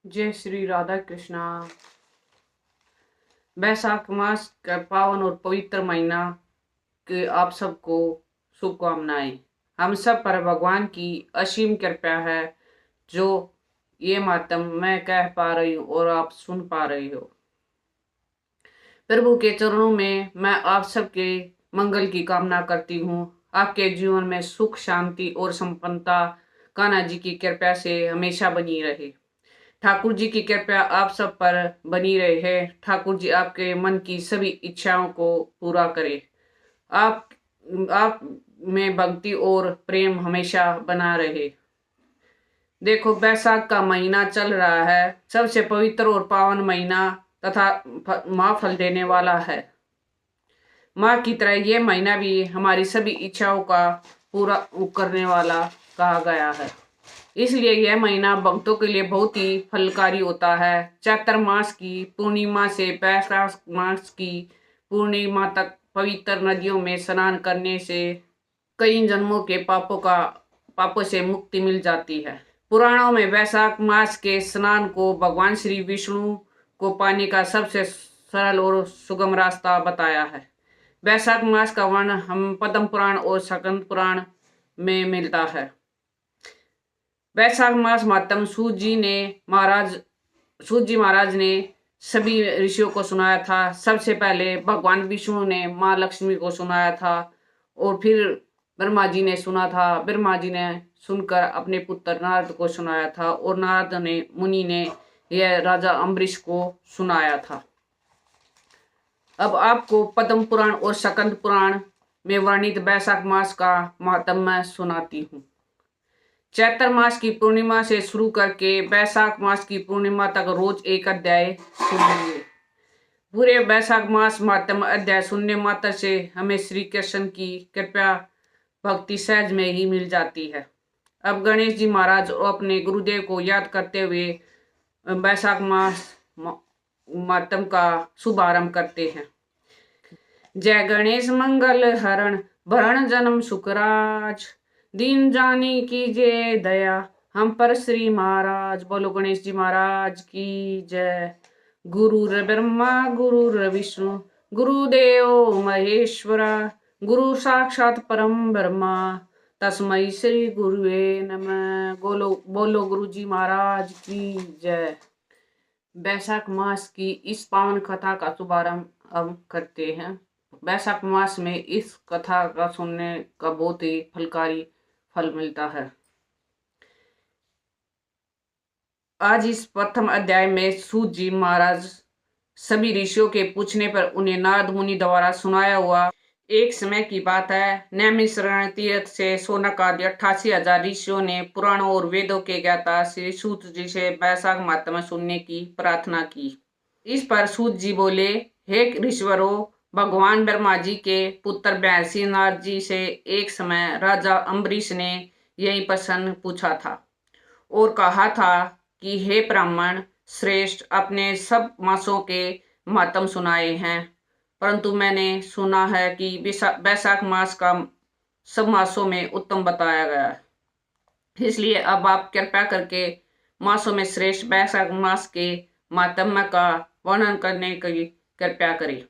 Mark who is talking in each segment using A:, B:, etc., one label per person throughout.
A: जय श्री राधा कृष्णा। वैशाख मास का पावन और पवित्र महीना के आप सबको शुभकामनाएं। हम सब पर भगवान की असीम कृपा है जो ये मातम मैं कह पा रही हूँ और आप सुन पा रही हो। प्रभु के चरणों में मैं आप सबके मंगल की कामना करती हूँ। आपके जीवन में सुख शांति और संपन्नता कान्हा जी की कृपा से हमेशा बनी रहे। ठाकुर जी की कृपा आप सब पर बनी रहे है। ठाकुर जी आपके मन की सभी इच्छाओं को पूरा करे। आप आप में भक्ति और प्रेम हमेशा बना रहे। देखो, बैसाख का महीना चल रहा है, सबसे पवित्र और पावन महीना तथा महाफल देने वाला है। माँ की तरह ये महीना भी हमारी सभी इच्छाओं का पूरा करने वाला कहा गया है। इसलिए यह महीना भक्तों के लिए बहुत ही फलकारी होता है। चैत्र मास की पूर्णिमा से वैशाख मास की पूर्णिमा तक पवित्र नदियों में स्नान करने से कई जन्मों के पापों से मुक्ति मिल जाती है। पुराणों में वैशाख मास के स्नान को भगवान श्री विष्णु को पाने का सबसे सरल और सुगम रास्ता बताया है। वैशाख मास का वर्णन हम पद्म पुराण और स्कंद पुराण में मिलता है। वैशाख मास महात्म सूत जी महाराज ने सभी ऋषियों को सुनाया था। सबसे पहले भगवान विष्णु ने माँ लक्ष्मी को सुनाया था और फिर ब्रह्मा जी ने सुना था। ब्रह्मा जी ने सुनकर अपने पुत्र नारद को सुनाया था और नारद ने मुनि ने यह राजा अम्बरीश को सुनाया था। अब आपको पद्म पुराण और स्कंद पुराण में वर्णित वैशाख मास का महात्म मैं सुनाती हूँ। चैत्र मास की पूर्णिमा से शुरू करके वैशाख मास की पूर्णिमा तक रोज एक अध्याय सुनिए। पूरे वैशाख मास महात्म अध्याय सुनने मात्र से हमें श्री कृष्ण की कृपा भक्ति सहज में ही मिल जाती है। अब गणेश जी महाराज और अपने गुरुदेव को याद करते हुए वैशाख मास महात्म का शुभारंभ करते हैं। जय गणेश मंगल हरण भरण जन्म सुखराज, दीन जानी कीजिए दया हम पर श्री महाराज। बोलो गणेश जी महाराज की जय। गुरुर ब्रह्मा गुरुर विष्णु गुरुदेव महेश्वरा, गुरु साक्षात परम ब्रह्मा तस्मै श्री गुरुवे नमः। बोलो गुरु जी महाराज की जय। वैशाख मास की इस पावन कथा का शुभारंभ हम करते हैं। वैशाख मास में इस कथा का सुनने का बहुत ही फलकारी फल मिलता है। आज इस प्रथम अध्याय में सूत जी महाराज सभी ऋषियों के पूछने पर उन्हें नारद मुनि द्वारा सुनाया हुआ। एक समय की बात है, नैमिषारण्य तीर्थ से शौनक आदि 88,000 ऋषियों ने पुराणों और वेदों के ज्ञाता श्री सूत जी से वैशाख महात्म्य सुनने की प्रार्थना की। इस पर सूत जी बोले, हे ऋषिवरों, भगवान ब्रह्मा जी के पुत्र ब्रह्मर्षि नारद जी से एक समय राजा अम्बरीश ने यही प्रश्न पूछा था और कहा था कि हे ब्राह्मण श्रेष्ठ, अपने सब मासों के महात्म सुनाए हैं, परंतु मैंने सुना है कि वैशाख मास का सब मासों में उत्तम बताया गया है। इसलिए अब आप कृपया करके मासों में श्रेष्ठ वैशाख मास के महात्म्य का वर्णन करने की कृपया करें।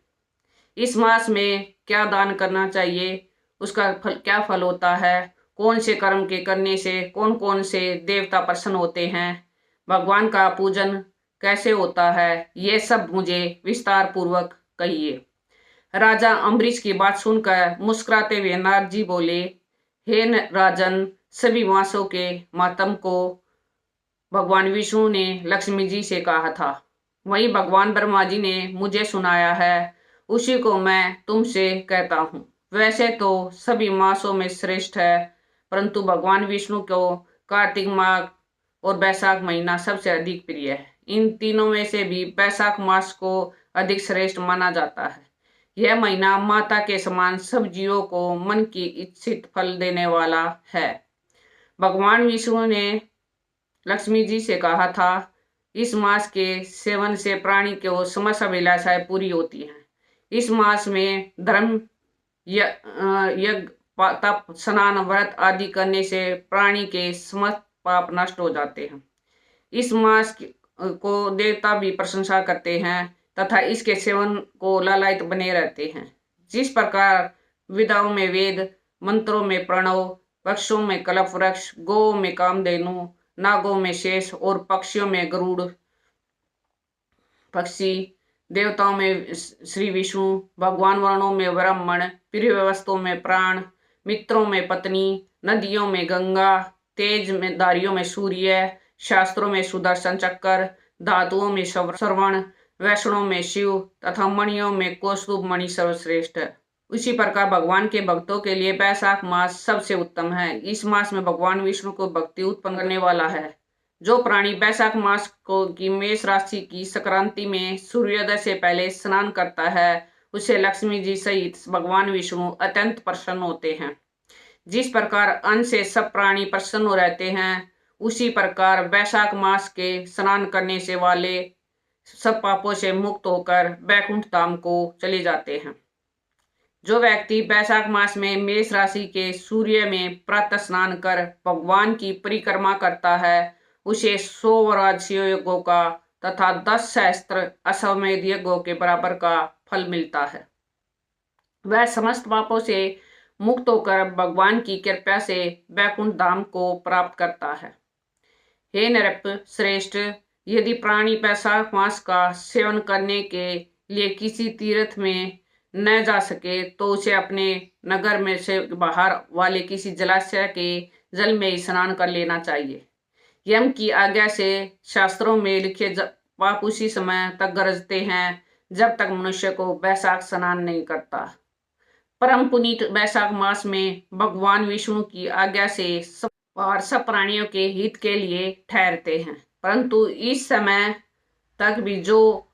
A: इस मास में क्या दान करना चाहिए, उसका क्या फल होता है, कौन से कर्म के करने से कौन कौन से देवता प्रसन्न होते हैं, भगवान का पूजन कैसे होता है, ये सब मुझे विस्तार पूर्वक कहिए। राजा अम्बरीश की बात सुनकर मुस्कुराते हुए नारद जी बोले, हे राजन, सभी मासों के महात्म को भगवान विष्णु ने लक्ष्मी जी से कहा था, वही भगवान ब्रह्मा जी ने मुझे सुनाया है, उसी को मैं तुमसे कहता हूँ। वैसे तो सभी मासों में श्रेष्ठ है, परंतु भगवान विष्णु को कार्तिक मास और वैशाख महीना सबसे अधिक प्रिय है। इन तीनों में से भी वैशाख मास को अधिक श्रेष्ठ माना जाता है। यह महीना माता के समान सब जीवों को मन की इच्छित फल देने वाला है। भगवान विष्णु ने लक्ष्मी जी से कहा था, इस मास के सेवन से प्राणी की समस्त अभिलाषाएं पूरी होती हैं। इस मास में धर्म यज्ञ तप स्नान व्रत आदि करने से प्राणी के समस्त पाप नष्ट हो जाते हैं। इस मास को देवता भी प्रशंसा करते हैं तथा इसके सेवन को लालायित बने रहते हैं। जिस प्रकार विद्याओं में वेद, मंत्रों में प्रणव, वृक्षों में कल्प वृक्ष, गौ में कामधेनु, नागों में शेष और पक्षियों में गरुड़ पक्षी, देवताओं में श्री विष्णु, भगवान वर्णों में ब्राह्मण, प्रिय वस्तुओं में प्राण, मित्रों में पत्नी, नदियों में गंगा, तेज में धारियों में सूर्य, शास्त्रों में सुदर्शन चक्र, धातुओं में श्रवण, वैष्णों में शिव तथा मणियों में कौस्तुभ मणि सर्वश्रेष्ठ है। उसी प्रकार भगवान के भक्तों के लिए वैशाख मास सबसे उत्तम है। इस मास में भगवान विष्णु को भक्ति उत्पन्न करने वाला है। जो प्राणी वैशाख मास को की मेष राशि की संक्रांति में सूर्योदय से पहले स्नान करता है उसे लक्ष्मी जी सहित भगवान विष्णु अत्यंत प्रसन्न होते हैं। जिस प्रकार अन्न से सब प्राणी प्रसन्न रहते हैं उसी प्रकार वैशाख मास के स्नान करने से वाले सब पापों से मुक्त होकर वैकुंठ धाम को चले जाते हैं। जो व्यक्ति वैशाख मास में मेष राशि के सूर्य में प्रातः स्नान कर भगवान की परिक्रमा करता है उसे 100 राजसी यज्ञों का तथा 10 सहस्त्र अश्वमेध यज्ञों के बराबर का फल मिलता है। वह समस्त पापों से मुक्त होकर भगवान की कृपा से वैकुंठ धाम को प्राप्त करता है। हे नृप श्रेष्ठ, यदि प्राणी वैशाख मास का सेवन करने के लिए किसी तीर्थ में न जा सके तो उसे अपने नगर में से बाहर वाले किसी जलाशय के जल में स्नान कर लेना चाहिए। यम की आज्ञा से शास्त्रों में लिखे पाप उसी समय तक गरजते हैं जब तक मनुष्य को वैशाख स्नान नहीं करता। परम पुनीत वैशाख मास में भगवान विष्णु की आज्ञा से सब प्राणियों के हित के लिए ठहरते हैं, परंतु इस समय तक भी जो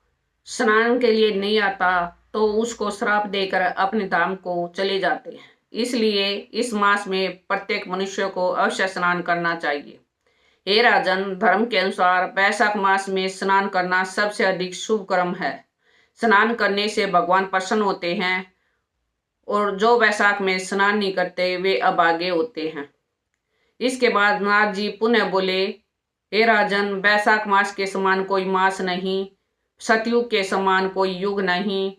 A: स्नान के लिए नहीं आता तो उसको श्राप देकर अपने धाम को चले जाते हैं। इसलिए इस मास में प्रत्येक मनुष्य को अवश्य स्नान करना चाहिए। हे राजन, धर्म के अनुसार वैशाख मास में स्नान करना सबसे अधिक शुभ कर्म है। स्नान करने से भगवान प्रसन्न होते हैं और जो वैशाख में स्नान नहीं करते वे अभागे होते हैं। इसके बाद नारद जी पुनः बोले, हे राजन, वैशाख मास के समान कोई मास नहीं, सतयुग के समान कोई युग नहीं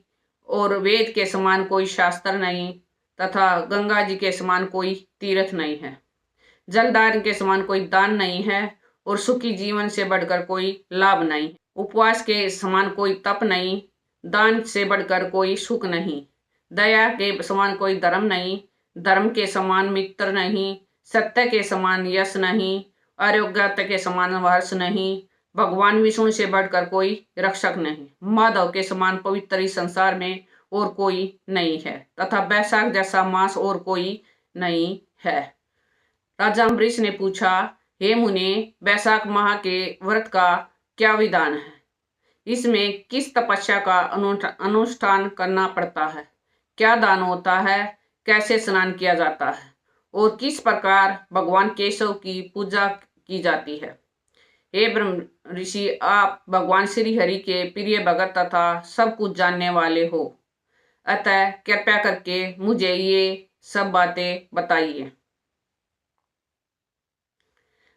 A: और वेद के समान कोई शास्त्र नहीं तथा गंगा जी के समान कोई तीर्थ नहीं है। जलदान के समान कोई दान नहीं है और सुखी जीवन से बढ़कर कोई लाभ नहीं। उपवास के समान कोई तप नहीं, दान से बढ़कर कोई सुख नहीं, दया के समान कोई धर्म नहीं, धर्म के समान मित्र नहीं, सत्य के समान यश नहीं, आरोग्यता के समान हर्ष नहीं, भगवान विष्णु से बढ़कर कोई रक्षक नहीं, माधव के समान पवित्र इस संसार में और कोई नहीं है तथा वैशाख जैसा मास और कोई नहीं है। राजा अम्बरीश ने पूछा, हे मुनि, वैशाख माह के व्रत का क्या विधान है? इसमें किस तपस्या का अनुष्ठान करना पड़ता है? क्या दान होता है? कैसे स्नान किया जाता है और किस प्रकार भगवान केशव की पूजा की जाती है? हे ब्रह्म ऋषि, आप भगवान श्री हरि के प्रिय भगत तथा सब कुछ जानने वाले हो, अतः कृपया करके मुझे ये सब बातें बताइए।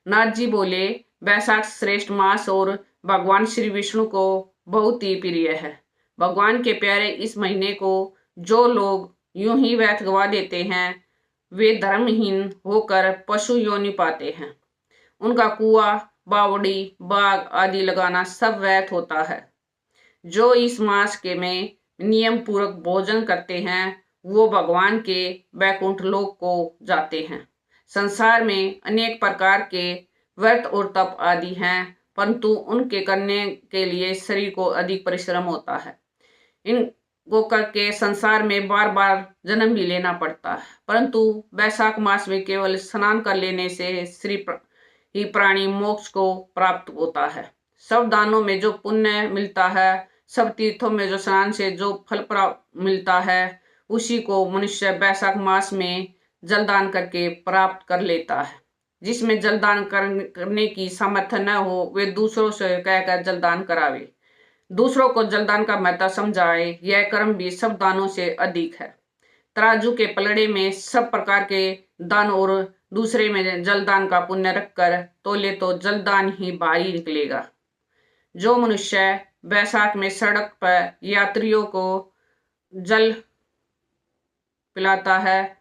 A: नाथ जी बोले, वैशाख श्रेष्ठ मास और भगवान श्री विष्णु को बहुत ही प्रिय है। भगवान के प्यारे इस महीने को जो लोग यूं ही व्यर्थ गवा देते हैं वे धर्महीन होकर पशु योनि पाते हैं। उनका कुआं, बावड़ी, बाग आदि लगाना सब व्यर्थ होता है। जो इस मास के में नियम पूर्वक भोजन करते हैं वो भगवान के वैकुंठ लोक को जाते हैं। संसार में अनेक प्रकार के व्रत और तप आदि हैं, परंतु उनके करने के लिए शरीर को अधिक परिश्रम होता है। इनको करके संसार में बार बार जन्म भी लेना पड़ता है, परंतु वैशाख मास में केवल स्नान कर लेने से श्री ही प्राणी मोक्ष को प्राप्त होता है। सब दानों में जो पुण्य मिलता है, सब तीर्थों में जो स्नान से जो फल प्राप्त मिलता है, उसी को मनुष्य वैशाख मास में जलदान करके प्राप्त कर लेता है। जिसमें जलदान करने की सामर्थ्य न हो वे दूसरों से कहकर जलदान करावे, दूसरों को जलदान का महत्व समझाए, यह कर्म भी सब दानों से अधिक है। तराजू के पलड़े में सब प्रकार के दान और दूसरे में जलदान का पुण्य रखकर तोले तो जलदान ही भारी निकलेगा। जो मनुष्य बैसाख में सड़क पर यात्रियों को जल पिलाता है,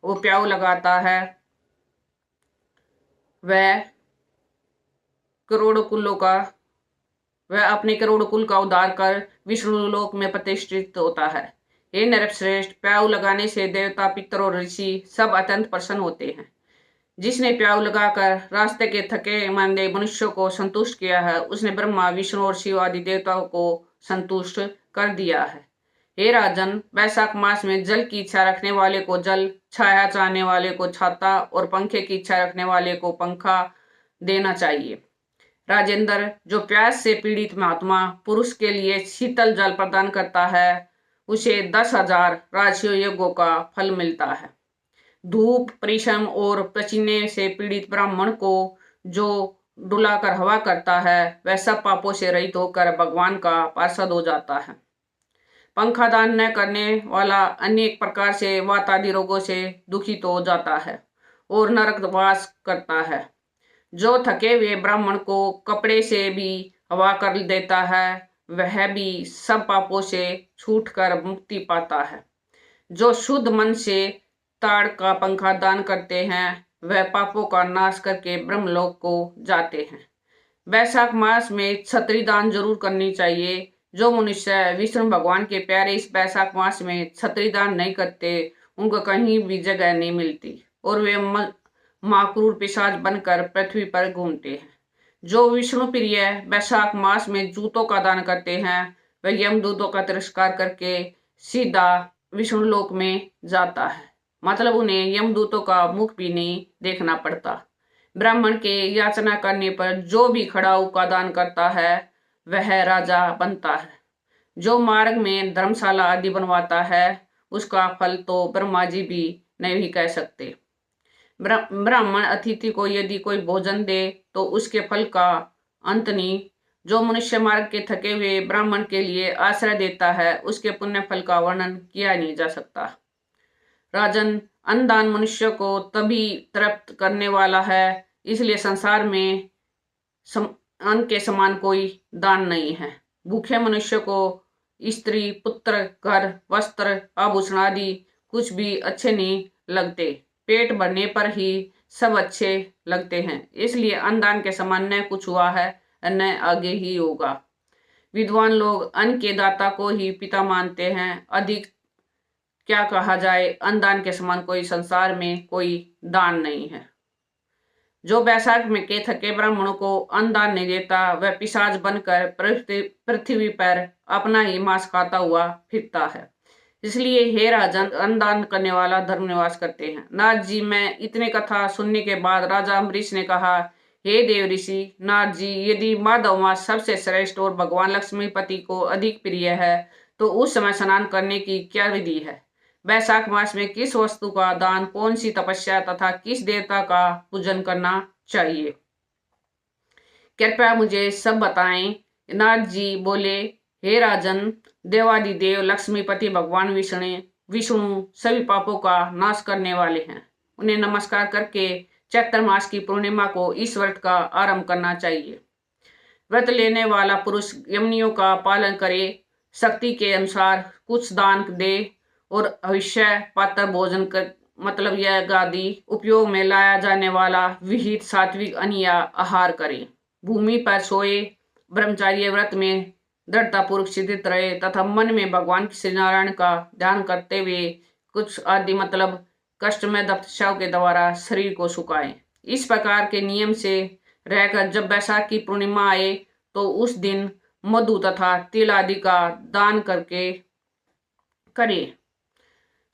A: वो प्याऊ लगाता है, वह अपने करोड़ों कुल का उद्धार कर विष्णु लोक में प्रतिष्ठित होता है। हे नरश्रेष्ठ, प्याऊ लगाने से देवता, पितर और ऋषि सब अत्यंत प्रसन्न होते हैं। जिसने प्याऊ लगाकर रास्ते के थके मांदे मनुष्यों को संतुष्ट किया है, उसने ब्रह्मा, विष्णु और शिव आदि देवताओं को संतुष्ट कर दिया है। हे राजन, वैशाख मास में जल की इच्छा रखने वाले को जल, छाया चाहने वाले को छाता और पंखे की इच्छा रखने वाले को पंखा देना चाहिए। राजेंद्र, जो प्यास से पीड़ित महात्मा पुरुष के लिए शीतल जल प्रदान करता है, उसे 10,000 राजसूय यज्ञों का फल मिलता है। धूप, परिश्रम और पसीने से पीड़ित ब्राह्मण को जो डुलाकर हवा करता है, वह सब पापों से रहित होकर भगवान का पार्षद हो जाता है। पंखा दान न करने वाला अनेक प्रकार से वात आदि रोगों से दुखित हो जाता है और नरकवास करता है। जो थके हुए ब्राह्मण को कपड़े से भी हवा कर देता है, वह भी सब पापों से छूटकर मुक्ति पाता है। जो शुद्ध मन से ताड़ का पंखा दान करते हैं, वह पापों का नाश करके ब्रह्मलोक को जाते हैं। वैशाख मास में छत्री दान जरूर करनी चाहिए। जो मनुष्य विष्णु भगवान के प्यारे इस वैशाख मास में छत्री दान नहीं करते, उनको कहीं भी जगह नहीं मिलती और वे माक्रूर पिशाच बनकर पृथ्वी पर घूमते हैं। जो विष्णु प्रिय वैशाख मास में जूतों का दान करते हैं, वह यमदूतों का तिरस्कार करके सीधा विष्णु लोक में जाता है। मतलब उन्हें यमदूतों का मुख भी नहीं देखना पड़ता। ब्राह्मण के याचना करने पर जो भी खड़ाऊ का दान करता है, वह राजा बनता है। जो मार्ग में धर्मशाला आदि बनवाता है, उसका फल तो ब्रह्मा जी भी नहीं कह सकते। ब्राह्मण अतिथि को यदि कोई भोजन दे तो उसके फल का अंत नहीं। जो मनुष्य मार्ग के थके हुए ब्राह्मण के लिए आश्रय देता है, उसके पुण्य फल का वर्णन किया नहीं जा सकता। राजन, अन्नदान मनुष्य को तभी तृप्त करने वाला है, इसलिए संसार में अन्न के समान कोई दान नहीं है। भूखे मनुष्य को स्त्री, पुत्र, घर, वस्त्र, आभूषण आदि कुछ भी अच्छे नहीं लगते। पेट भरने पर ही सब अच्छे लगते हैं। इसलिए अन्नदान के समान न कुछ हुआ है, न आगे ही होगा। विद्वान लोग अन्न के दाता को ही पिता मानते हैं। अधिक क्या कहा जाए, अन्नदान के समान कोई संसार में कोई दान नहीं है। जो वैशाख में के थके ब्राह्मणों को अन्नदान नहीं देता, वह पिशाच बनकर पृथ्वी पर अपना ही मांस खाता हुआ फिरता है। इसलिए हे राजन, अन्नदान करने वाला धर्म निवास करते हैं। नारद जी, में इतने कथा सुनने के बाद राजा अम्बरीश ने कहा, हे देव ऋषि नारद जी, यदि माधव मास सबसे श्रेष्ठ और भगवान लक्ष्मीपति को अधिक प्रिय है, तो उस समय स्नान करने की क्या विधि है? वैशाख मास में किस वस्तु का दान, कौन सी तपस्या तथा किस देवता का पूजन करना चाहिए? कृपया मुझे सब बताएं। नारद जी बोले, हे राजन, देवादिदेव लक्ष्मीपति भगवान विष्णु सभी पापों का नाश करने वाले हैं। उन्हें नमस्कार करके चैत्र मास की पूर्णिमा को इस व्रत का आरंभ करना चाहिए। व्रत लेने वाला पुरुष यमनियों का पालन करे, शक्ति के अनुसार कुछ दान दे और अवश्य पात्र भोजन कर, मतलब यह गादी उपयोग में लाया जाने वाला विहित सात्विक अन्न या आहार करे। भूमि पर सोए, ब्रह्मचार्य व्रत में दृढ़तापूर्वक स्थित रहे तथा मन में भगवान श्री नारायण का ध्यान करते हुए कुछ आदि मतलब कष्ट में तपस्याओं के द्वारा शरीर को सुखाएं। इस प्रकार के नियम से रहकर जब वैशाख की पूर्णिमा आए तो उस दिन मधु तथा तिल आदि का दान करके करें।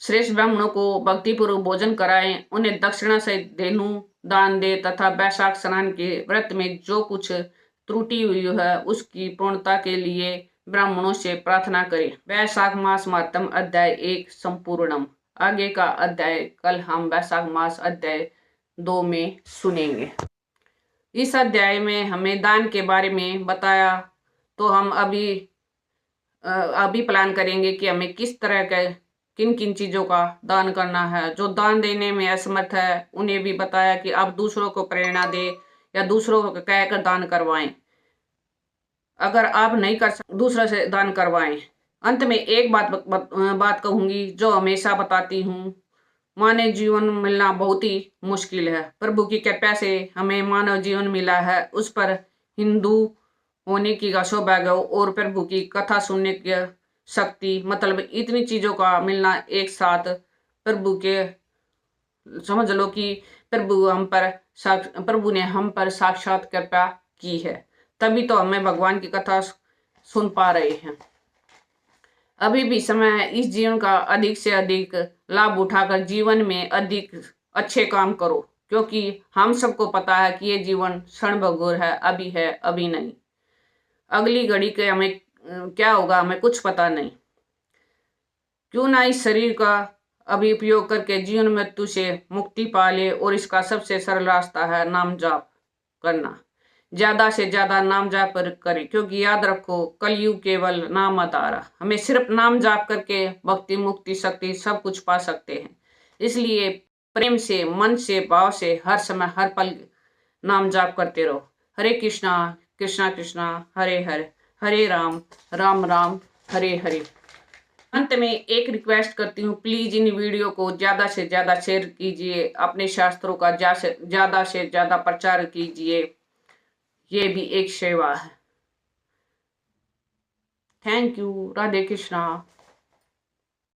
A: श्रेष्ठ ब्राह्मणों को भक्तिपूर्वक भोजन कराएं, उन्हें दक्षिणा सहित धेनु दान दे तथा वैशाख स्नान के व्रत में जो कुछ त्रुटि हुई है उसकी पूर्णता के लिए ब्राह्मणों से प्रार्थना करें। वैशाख मास महात्म अध्याय 1 संपूर्णम। आगे का अध्याय कल हम वैशाख मास अध्याय 2 में सुनेंगे। इस अध्याय में हमें दान के बारे में बताया, तो हम अभी प्लान करेंगे कि हमें किस तरह के किन किन चीज़ों का दान करना है। जो दान देने में असमर्थ है, उन्हें भी बताया कि आप दूसरों को प्रेरणा दे या दूसरों को कहकर दान करवाएं। अगर आप नहीं कर सकते दूसरों से दान करवाएं। अंत में एक बात कहूंगी जो हमेशा बताती हूँ, मानव जीवन मिलना बहुत ही मुश्किल है। प्रभु की कृपा से हमें मानव जीवन मिला है, उस पर हिंदू होने की सौभाग्य और प्रभु की कथा सुनने की शक्ति, मतलब इतनी चीजों का मिलना एक साथ। प्रभु के समझ लो कि प्रभु ने हम पर साक्षात कृपा की है, तभी तो हमें भगवान की कथा सुन पा रहे हैं। अभी भी समय है, इस जीवन का अधिक से अधिक लाभ उठाकर जीवन में अधिक अच्छे काम करो, क्योंकि हम सबको पता है कि ये जीवन क्षणभंगुर है, अभी नहीं। अगली घड़ी के हमें क्या होगा हमें कुछ पता नहीं। क्यों ना इस शरीर का अभी उपयोग करके जीवन मृत्यु से मुक्ति पा ले, और इसका सबसे सरल रास्ता है नाम जाप करना। ज्यादा से ज्यादा नाम जाप करें, क्योंकि याद रखो कलयुग केवल नाम आधारा। हमें सिर्फ नाम जाप करके भक्ति मुक्ति शक्ति सब कुछ पा सकते हैं। इसलिए प्रेम से, मन से, भाव से हर समय हर पल नाम जाप करते रहो। हरे कृष्णा कृष्णा कृष्णा हरे हरे, हरे राम राम राम हरे हरे। अंत में एक रिक्वेस्ट करती हूँ, प्लीज इन वीडियो को ज्यादा से ज्यादा शेयर कीजिए, अपने शास्त्रों का ज्यादा से ज्यादा प्रचार कीजिए। ये भी एक सेवा है। Thank you. राधे कृष्णा।